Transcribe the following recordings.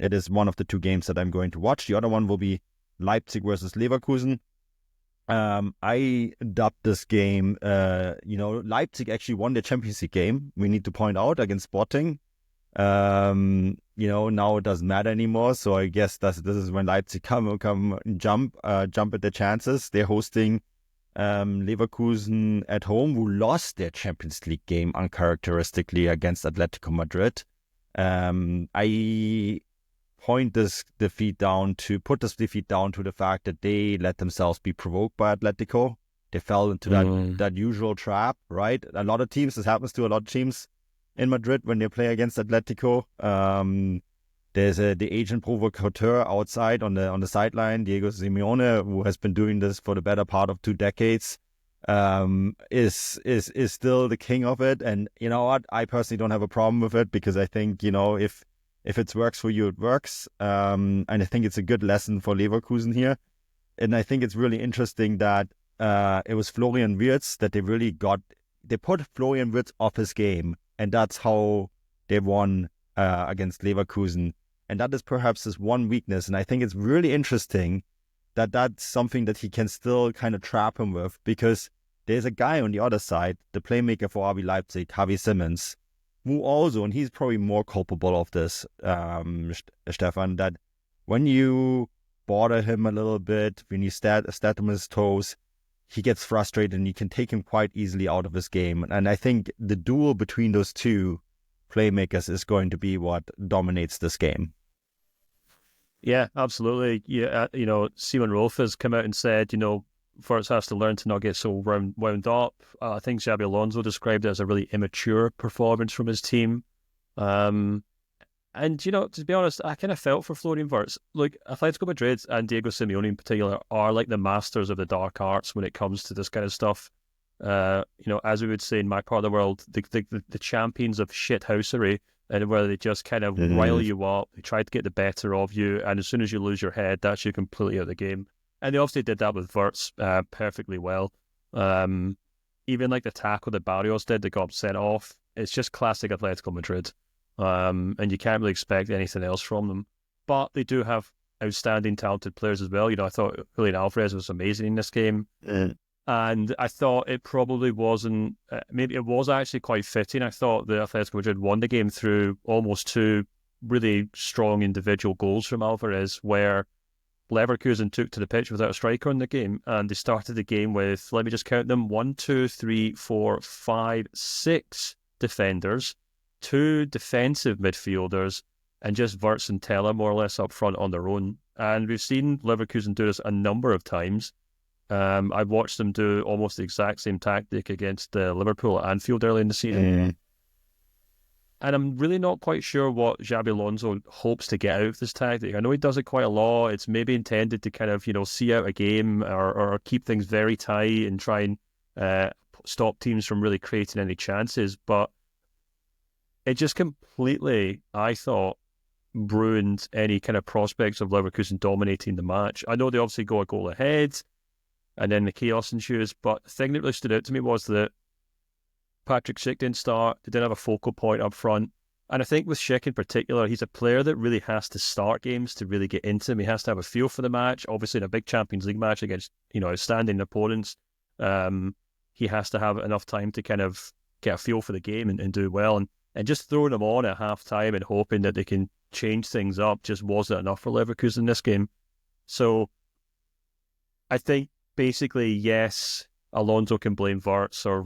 it is one of the two games that I'm going to watch. The other one will be Leipzig versus Leverkusen. I dubbed this game, Leipzig actually won the Champions League game. We need to point out against Sporting. Now it doesn't matter anymore. So I guess this is when Leipzig come jump at their chances. They're hosting Leverkusen at home, who lost their Champions League game uncharacteristically against Atletico Madrid. I put this defeat down to the fact that they let themselves be provoked by Atletico. They fell into that usual trap, right? A lot of teams, this happens to a lot of teams in Madrid when they play against Atletico. There's the agent provocateur outside on the sideline, Diego Simeone, who has been doing this for the better part of 2 decades, is still the king of it. And you know what? I personally don't have a problem with it, because I think, if it works for you, it works. And I think it's a good lesson for Leverkusen here. And I think it's really interesting that it was Florian Wirtz that they put Florian Wirtz off his game. And that's how they won against Leverkusen. And that is perhaps his one weakness. And I think it's really interesting that that's something that he can still kind of trap him with, because there's a guy on the other side, the playmaker for RB Leipzig, Xavi Simons, who also, and he's probably more culpable of this, Stefan, that when you bother him a little bit, when you step on his toes, he gets frustrated and you can take him quite easily out of his game. And I think the duel between those two playmakers is going to be what dominates this game. Yeah, absolutely. Yeah, Simon Rolf has come out and said, Wirtz has to learn to not get so wound up. I think Xabi Alonso described it as a really immature performance from his team. And, to be honest, I kind of felt for Florian Wirtz. Like, Atletico Madrid and Diego Simeone in particular are like the masters of the dark arts when it comes to this kind of stuff. As we would say in my part of the world, the champions of shithousery, and where they just kind of rile you up, they try to get the better of you, and as soon as you lose your head, that's you completely out of the game. And they obviously did that with Wirtz perfectly well. Even like the tackle that Barrios did that got sent off, it's just classic Atletico Madrid. And you can't really expect anything else from them. But they do have outstanding, talented players as well. I thought Julian Alvarez was amazing in this game. And I thought it probably wasn't, maybe it was actually quite fitting. I thought the Atletico Madrid won the game through almost 2 really strong individual goals from Alvarez, where Leverkusen took to the pitch without a striker in the game, and they started the game with, let me just count them, 1, 2, 3, 4, 5, 6 defenders, 2 defensive midfielders, and just Wirtz and Teller more or less up front on their own. And we've seen Leverkusen do this a number of times. I watched them do almost the exact same tactic against Liverpool at Anfield early in the season. And I'm really not quite sure what Xabi Alonso hopes to get out of this tactic. I know he does it quite a lot. It's maybe intended to kind of, see out a game or keep things very tight and try and stop teams from really creating any chances. But it just completely, I thought, ruined any kind of prospects of Leverkusen dominating the match. I know they obviously go a goal ahead, and then the chaos ensues. But the thing that really stood out to me was that Patrick Schick didn't start. They didn't have a focal point up front. And I think with Schick in particular, he's a player that really has to start games to really get into them. He has to have a feel for the match. Obviously, in a big Champions League match against, outstanding opponents, he has to have enough time to kind of get a feel for the game and do well. And just throwing them on at half-time and hoping that they can change things up just wasn't enough for Leverkusen in this game. So I think basically, yes, Alonso can blame Wirtz, or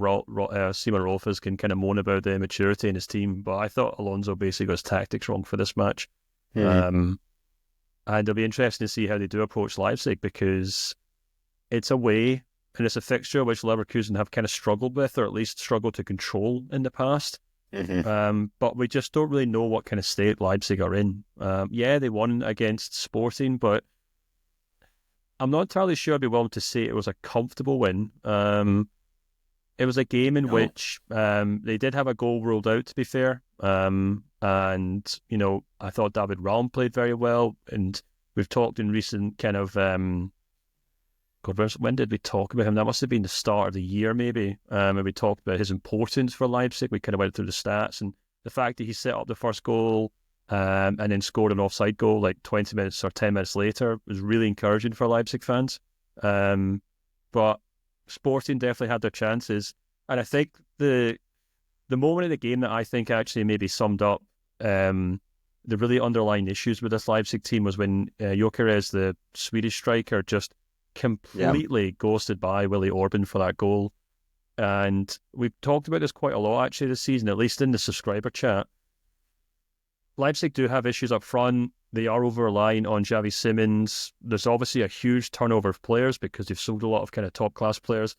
Simon Rolfes can kind of moan about the immaturity in his team, but I thought Alonso basically got his tactics wrong for this match. And it'll be interesting to see how they do approach Leipzig, because it's away and it's a fixture which Leverkusen have kind of struggled with, or at least struggled to control in the past. But we just don't really know what kind of state Leipzig are in. Yeah, they won against Sporting, but I'm not entirely sure I'd be willing to say it was a comfortable win. It was a game in which they did have a goal ruled out, to be fair. And, I thought David Raum played very well. And we've talked in recent kind of... when did we talk about him? That must have been the start of the year, maybe. And we talked about his importance for Leipzig. We kind of went through the stats. And the fact that he set up the first goal, and then scored an offside goal like 20 minutes or 10 minutes later. It was really encouraging for Leipzig fans. But Sporting definitely had their chances. And I think the moment of the game that I think actually maybe summed up the really underlying issues with this Leipzig team was when Gyökeres, the Swedish striker, just completely ghosted by Willie Orban for that goal. And we've talked about this quite a lot actually this season, at least in the subscriber chat. Leipzig do have issues up front. They are over-relying on Xavi Simons. There's obviously a huge turnover of players because they've sold a lot of kind of top-class players.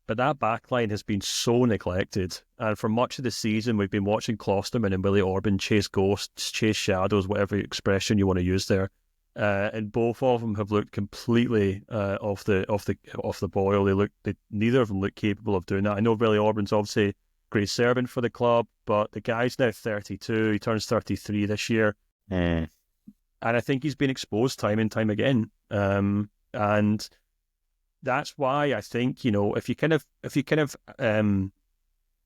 But that backline has been so neglected. And for much of the season, we've been watching Klosterman and Willie Orban chase ghosts, chase shadows, whatever expression you want to use there. And both of them have looked completely off the boil. Neither of them look capable of doing that. I know Willie Orban's obviously great servant for the club, but the guy's now 32. He turns 33 this year. And I think he's been exposed time and time again. And that's why I think, if you kind of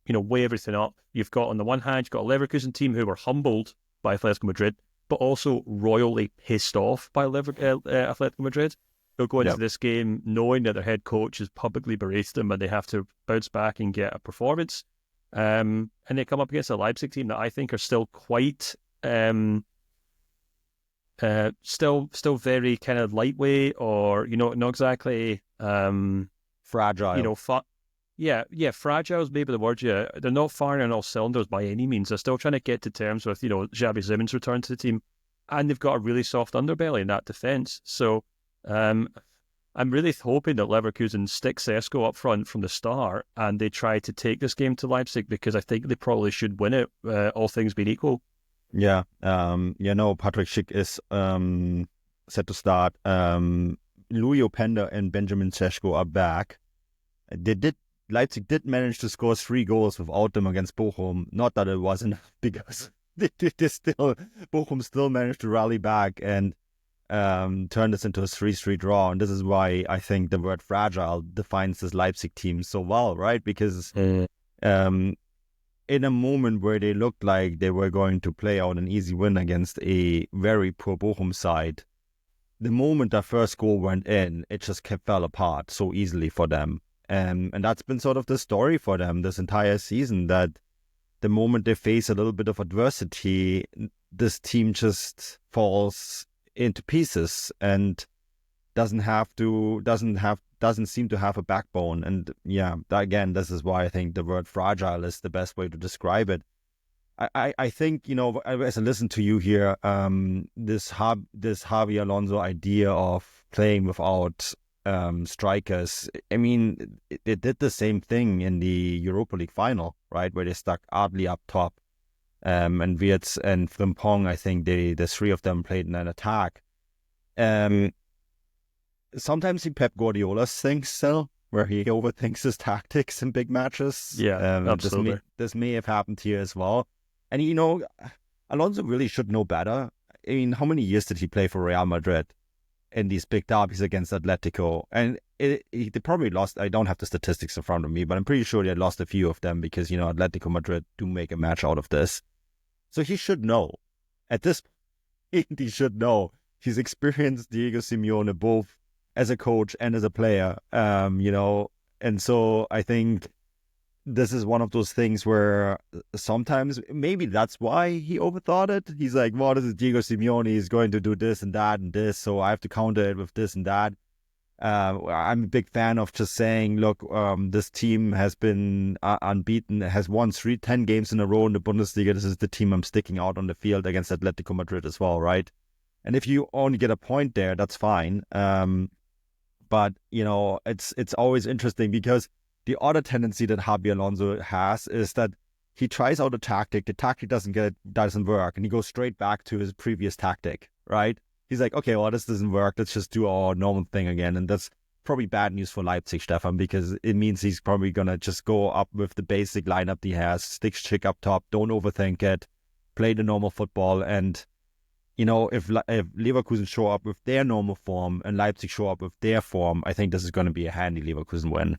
weigh everything up, you've got on the one hand, you've got a Leverkusen team who were humbled by Atletico Madrid, but also royally pissed off by Atletico Madrid. They'll go into this game knowing that their head coach has publicly berated them and they have to bounce back and get a performance. And they come up against a Leipzig team that I think are still quite still very kind of lightweight, or not exactly fragile. Fragile is maybe the word. Yeah, they're not firing on all cylinders by any means. They're still trying to get to terms with Xabi Simons' return to the team, and they've got a really soft underbelly in that defence. So I'm really hoping that Leverkusen stick Sesko up front from the start and they try to take this game to Leipzig, because I think they probably should win it, all things being equal. Yeah, Patrick Schick is set to start. Louis Openda and Benjamin Sesko are back. Leipzig did manage to score 3 goals without them against Bochum. Not that it wasn't, because Bochum still managed to rally back and turn this into a 3-3 draw. And this is why I think the word fragile defines this Leipzig team so well, right? Because in a moment where they looked like they were going to play out an easy win against a very poor Bochum side, the moment that first goal went in, it just fell apart so easily for them. And that's been sort of the story for them this entire season, that the moment they face a little bit of adversity, this team just falls into pieces and doesn't seem to have a backbone. And again, this is why I think the word fragile is the best way to describe it. I think, as I listen to you here, this Xabi Alonso idea of playing without strikers, I mean, they did the same thing in the Europa League final, right, where they stuck Adli up top, and Wirtz and Frimpong, I think the 3 of them played in an attack. Sometimes in Pep Guardiola's things still, where he overthinks his tactics in big matches. Yeah, absolutely. This may have happened here as well. And, Alonso really should know better. I mean, how many years did he play for Real Madrid in these big derbies against Atletico? And they probably lost. I don't have the statistics in front of me, but I'm pretty sure they lost a few of them because, Atletico Madrid do make a match out of this. So he should know. At this point, he should know. He's experienced Diego Simeone both as a coach and as a player, and so I think this is one of those things where sometimes maybe that's why he overthought it. He's like, well, this is Diego Simeone, he's going to do this and that and this, so I have to counter it with this and that. I'm a big fan of just saying, look, this team has been unbeaten, has won 10 games in a row in the Bundesliga. This is the team I'm sticking out on the field against Atletico Madrid as well, right? And if you only get a point there, that's fine. But, it's always interesting because the other tendency that Xabi Alonso has is that he tries out a tactic, the tactic doesn't work, and he goes straight back to his previous tactic, right? He's like, okay, well, this doesn't work, let's just do our normal thing again. And that's probably bad news for Leipzig, Stefan, because it means he's probably going to just go up with the basic lineup he has, stick Schick up top, don't overthink it, play the normal football, and if Leverkusen show up with their normal form and Leipzig show up with their form, I think this is going to be a handy Leverkusen win.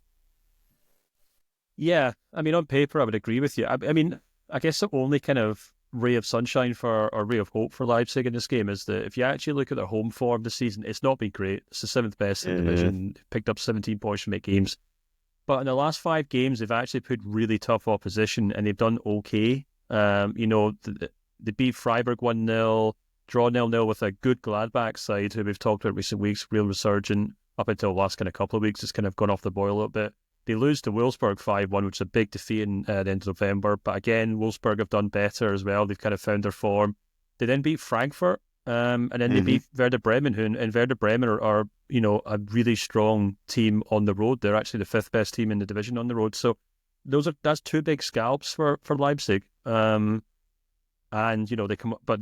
Yeah, I mean, on paper, I would agree with you. I mean, I guess the only kind of ray of sunshine or ray of hope for Leipzig in this game is that if you actually look at their home form this season, it's not been great. It's the 7th best in the division. Picked up 17 points from 8 games. But in the last 5 games, they've actually put really tough opposition and they've done okay. They beat Freiburg 1-0, draw 0-0 with a good Gladbach side, who we've talked about recent weeks, real resurgent. Up until the last kind of couple of weeks, it's kind of gone off the boil a little bit. They lose to Wolfsburg 5-1, which is a big defeat in the end of November. But again, Wolfsburg have done better as well. They've kind of found their form. They then beat Frankfurt, and then they beat Werder Bremen, and Werder Bremen are a really strong team on the road. They're actually the 5th best team in the division on the road. So that's 2 big scalps for Leipzig. And they come up, but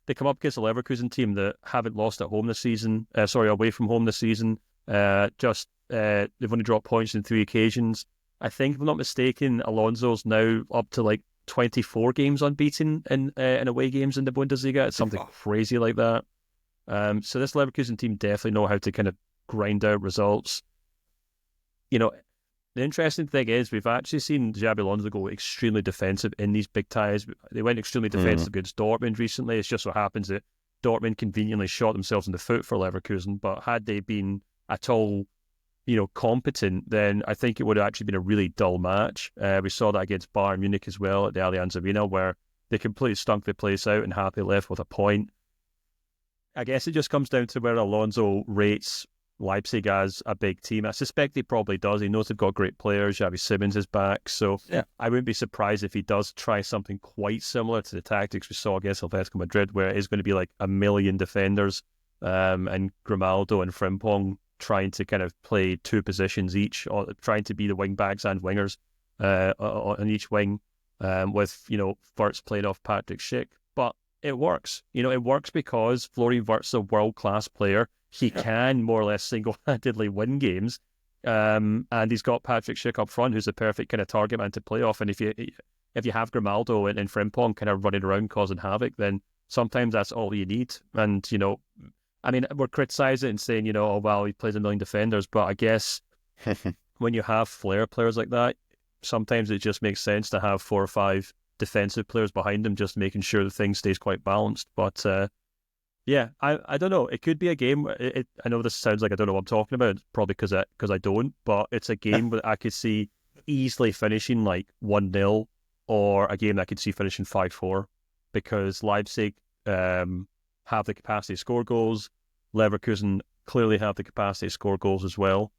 they come up against a Leverkusen team that haven't lost at home this season. Away from home this season. They've only dropped points in 3 occasions. I think, if I'm not mistaken, Alonso's now up to like 24 games unbeaten in away games in the Bundesliga. It's something crazy like that. So this Leverkusen team definitely know how to kind of grind out results. The interesting thing is we've actually seen Xabi Alonso go extremely defensive in these big ties. They went extremely defensive against Dortmund recently. It's just so happens that Dortmund conveniently shot themselves in the foot for Leverkusen, but had they been at all competent, then I think it would have actually been a really dull match. We saw that against Bayern Munich as well at the Allianz Arena, where they completely stunk the place out and happily left with a point. I guess it just comes down to where Alonso rates Leipzig as a big team. I suspect he probably does. He knows they've got great players. Xavi Simons is back, so I wouldn't be surprised if he does try something quite similar to the tactics we saw against Atletico Madrid, where it is going to be like a million defenders and Grimaldo and Frimpong trying to kind of play 2 positions each, or trying to be the wing backs and wingers on each wing, with Wirtz playing off Patrick Schick. But it works. It works because Florian Wirtz is a world-class player. He can more or less single-handedly win games, and he's got Patrick Schick up front, who's a perfect kind of target man to play off. And if you have Grimaldo and Frimpong kind of running around causing havoc, then sometimes that's all you need. And we're criticising and saying, oh, well, he plays a million defenders, but I guess when you have flair players like that, sometimes it just makes sense to have 4 or 5 defensive players behind them, just making sure the thing stays quite balanced. But I don't know. It could be a game. I know this sounds like I don't know what I'm talking about, probably because I don't, but it's a game that I could see easily finishing like 1-0, or a game that I could see finishing 5-4, because Leipzig have the capacity to score goals. Leverkusen clearly have the capacity to score goals as well.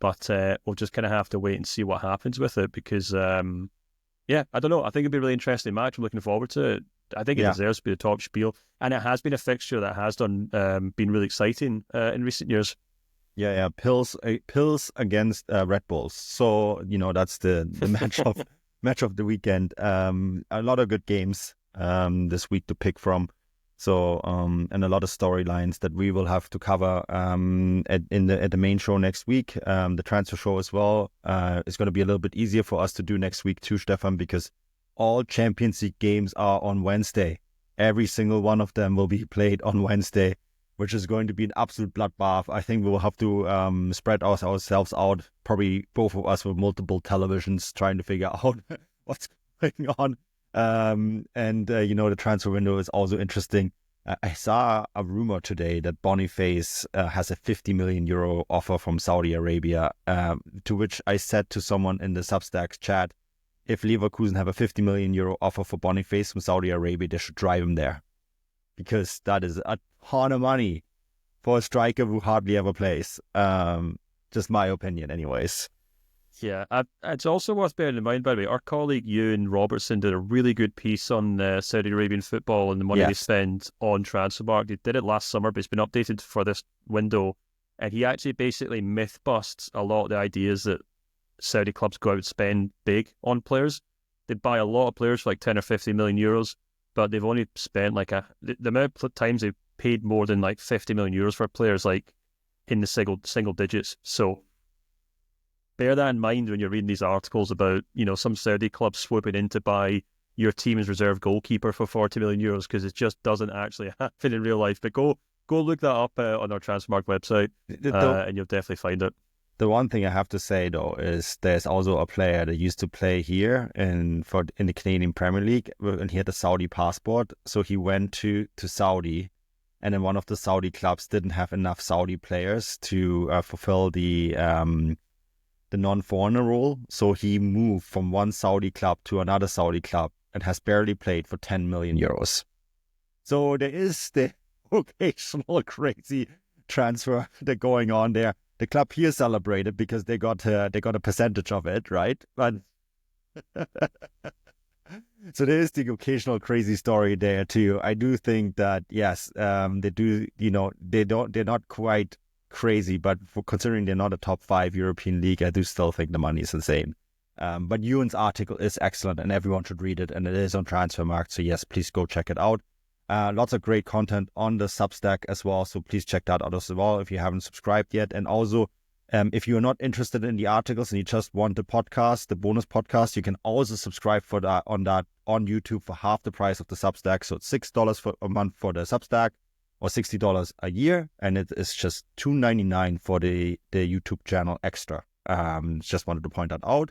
But we'll just kind of have to wait and see what happens with it, because, I don't know. I think it'll be a really interesting match. I'm looking forward to it. I think it deserves to be the top spiel. And it has been a fixture that has been really exciting in recent years. Yeah. Pills against Red Bulls. So, that's the match of the weekend. A lot of good games this week to pick from. So, and a lot of storylines that we will have to cover at the main show next week. The transfer show as well is going to be a little bit easier for us to do next week too, Stefan, because all Champions League games are on Wednesday. Every single one of them will be played on Wednesday, which is going to be an absolute bloodbath. I think we will have to spread ourselves out, probably both of us with multiple televisions, trying to figure out what's going on. The transfer window is also interesting. I saw a rumor today that Boniface has a 50 million euro offer from Saudi Arabia, to which I said to someone in the Substack chat, if Leverkusen have a 50 million euro offer for Boniface from Saudi Arabia, they should drive him there, because that is a ton of money for a striker who hardly ever plays. Just my opinion anyways. Yeah, it's also worth bearing in mind, by the way, our colleague Ewan Robertson did a really good piece on Saudi Arabian football and the money they spend on Transfermarkt. He did it last summer, but it's been updated for this window. And he actually basically myth busts a lot of the ideas that Saudi clubs go out and spend big on players. They buy a lot of players for like 10 or 50 million euros, but they've only spent like the amount of times they've paid more than like 50 million euros for players, like in the single digits. So bear that in mind when you're reading these articles about, some Saudi clubs swooping in to buy your team's reserve goalkeeper for 40 million euros, because it just doesn't actually happen in real life. But go look that up on our Transfermarkt website, and you'll definitely find it. The one thing I have to say though is there's also a player that used to play here in the Canadian Premier League, and he had a Saudi passport. So he went to Saudi, and then one of the Saudi clubs didn't have enough Saudi players to fulfill the non-foreigner rule. So he moved from one Saudi club to another Saudi club and has barely played for 10 million euros. So there is the occasional crazy transfer that going on there. The club here celebrated because they got a percentage of it, right? But so there is the occasional crazy story there too. I do think that yes, they do. They're not quite crazy, but considering they're not a top 5 European league, I do still think the money is insane. But Ewan's article is excellent, and everyone should read it. And it is on Transfermarkt, so yes, please go check it out. Lots of great content on the Substack as well, so please check that out as well if you haven't subscribed yet. And also, if you're not interested in the articles and you just want the podcast, the bonus podcast, you can also subscribe for that on YouTube for half the price of the Substack. So it's $6 for a month for the Substack, or $60 a year, and it is just $2.99 for the YouTube channel extra. Just wanted to point that out.